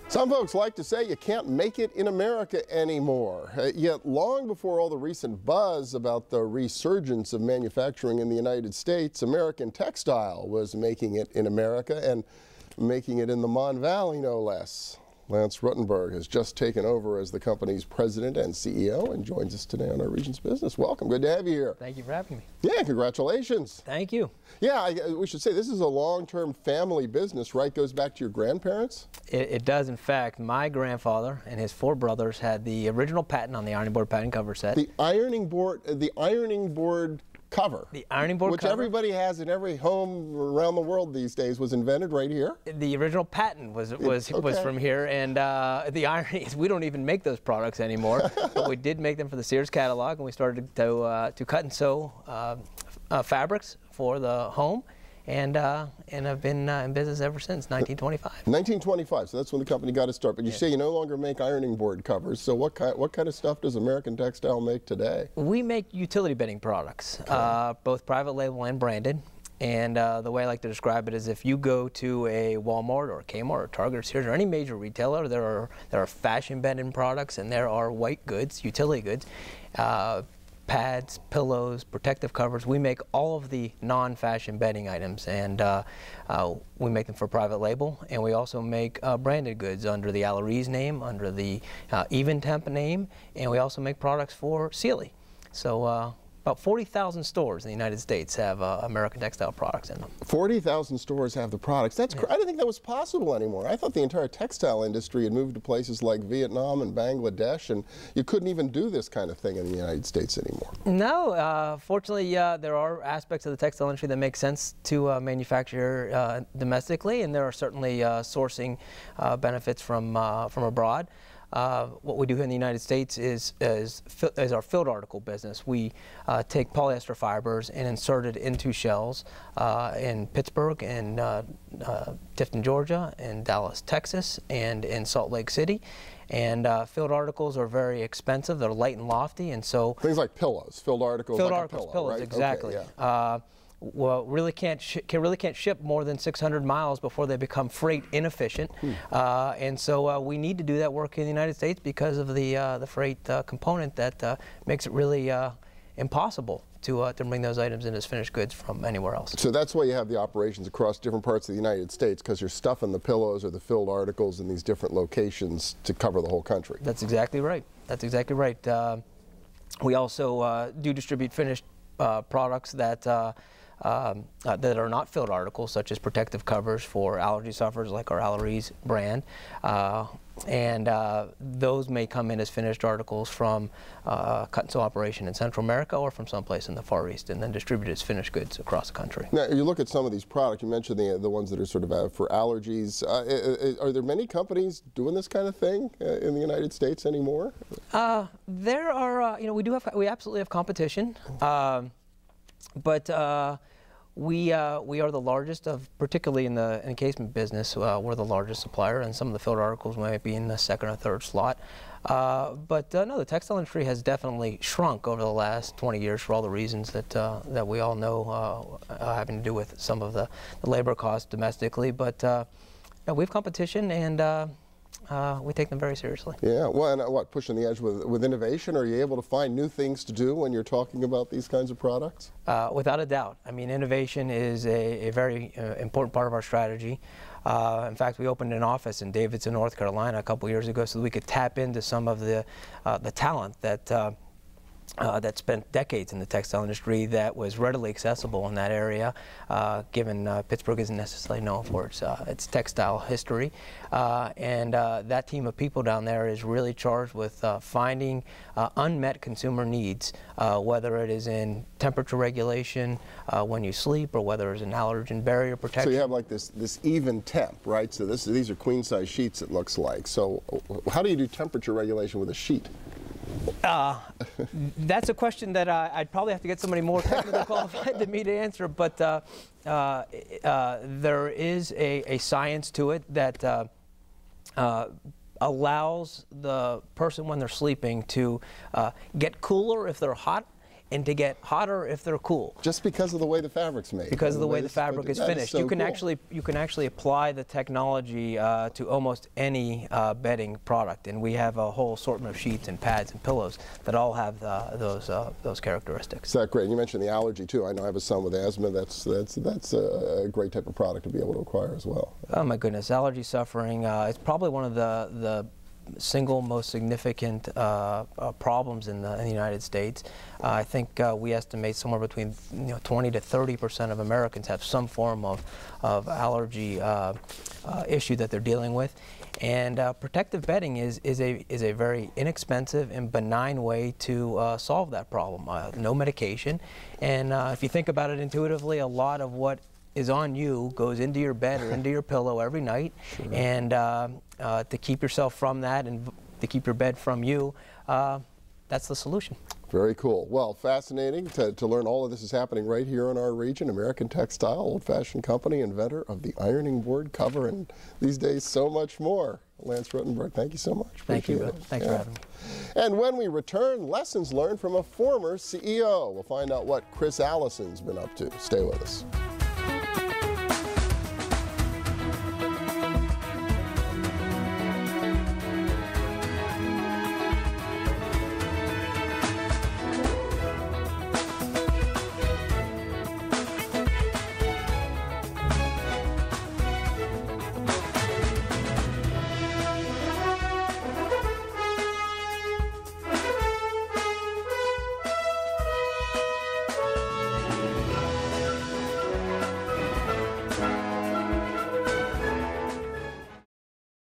Some folks like to say you can't make it in America anymore. Yet long before all the recent buzz about the resurgence of manufacturing in the United States, American Textile was making it in America and making it in the Mon Valley, no less. Lance Ruttenberg has just taken over as the company's president and CEO and joins us today on our Region's Business. Welcome. Good to have you here. Thank you for having me. Yeah, congratulations. Thank you. Yeah, we should say this is a long-term family business, right? Goes back to your grandparents? It does, in fact. My grandfather and his 4 brothers had the original patent on the ironing board patent cover set. The ironing board cover. The ironing board which cover. Everybody has in every home around the world these days, was invented right here? The original patent was from here, and the irony is we don't even make those products anymore, but we did make them for the Sears catalog, and we started to cut and sew fabrics for the home, and I've been in business ever since 1925. 1925, so that's when the company got its start. But you say you no longer make ironing board covers, so what kind of stuff does American Textile make today? We make utility bedding products, both private label and branded. And the way I like to describe it is if you go to a Walmart or a Kmart or Target or Sears or any major retailer, there are fashion bedding products and there are white goods, utility goods, pads, pillows, protective covers. We make all of the non-fashion bedding items, and we make them for private label, and we also make branded goods under the Allerese name, under the Even Temp name, and we also make products for Sealy. So about 40,000 stores in the United States have American Textile products in them. 40,000 stores have the products. That's I didn't think that was possible anymore. I thought the entire textile industry had moved to places like Vietnam and Bangladesh, and you couldn't even do this kind of thing in the United States anymore. No, fortunately, there are aspects of the textile industry that make sense to manufacture domestically, and there are certainly sourcing benefits from abroad. What we do here in the United States is our filled article business. We take polyester fibers and insert it into shells in Pittsburgh, and Tifton, Georgia, and Dallas, Texas, and in Salt Lake City. And filled articles are very expensive. They're light and lofty, and so things like pillows, filled articles, filled like articles, a pillow, pillows, right? exactly. Okay, yeah. Well, really can't ship more than 600 miles before they become freight inefficient, and so we need to do that work in the United States because of the freight component that makes it really impossible to bring those items in as finished goods from anywhere else. So that's why you have the operations across different parts of the United States, because you're stuffing the pillows or the filled articles in these different locations to cover the whole country. That's exactly right. That's exactly right. We also do distribute finished products that that are not filled articles, such as protective covers for allergy sufferers, like our Allerese brand, and those may come in as finished articles from a cut and sew operation in Central America or from someplace in the Far East, and then distributed as finished goods across the country. Now, you look at some of these products, you mentioned the ones that are sort of for allergies. Are there many companies doing this kind of thing in the United States anymore? There are, we absolutely have competition, but we are the largest particularly in the encasement business. We're the largest supplier, and some of the filled articles might be in the second or third slot. But no, the textile industry has definitely shrunk over the last 20 years for all the reasons that we all know, having to do with some of the labor costs domestically. But no, we have competition, and we take them very seriously. Yeah, well, and what, pushing the edge with innovation? Are you able to find new things to do when you're talking about these kinds of products? Without a doubt. I mean, innovation is a very important part of our strategy. In fact, we opened an office in Davidson, North Carolina a couple years ago so that we could tap into some of the talent that spent decades in the textile industry that was readily accessible in that area, given Pittsburgh isn't necessarily known for its textile history. And that team of people down there is really charged with finding unmet consumer needs, whether it is in temperature regulation when you sleep, or whether it's in allergen barrier protection. So you have like this even temp, right? So these are queen size sheets, it looks like. So how do you do temperature regulation with a sheet? That's a question that I'd probably have to get somebody more technically qualified than me to answer, but there is a science to it that allows the person when they're sleeping to get cooler if they're hot and to get hotter if they're cool. Just because of the way the fabric's made. Because of the way the fabric is finished. So you can cool. actually apply the technology to almost any bedding product, and we have a whole assortment of sheets and pads and pillows that all have those characteristics. Is that great? You mentioned the allergy too. I know I have a son with asthma. That's a great type of product to be able to acquire as well. Oh my goodness, allergy suffering. It's probably one of the single most significant problems in the United States. I think we estimate somewhere between 20 to 30% of Americans have some form of allergy issue that they're dealing with. And protective bedding is a very inexpensive and benign way to solve that problem. No medication, and if you think about it intuitively, a lot of what is on you goes into your bed or into your pillow every night. Sure. And to keep yourself from that and to keep your bed from you, that's the solution. Very cool. Well, fascinating to learn all of this is happening right here in our region. American Textile, old-fashioned company, inventor of the ironing board cover, and these days so much more. Lance Ruttenberg, thank you so much. Thank you, Bill. Thanks for having me. And when we return, lessons learned from a former CEO. We'll find out what Chris Allison's been up to. Stay with us.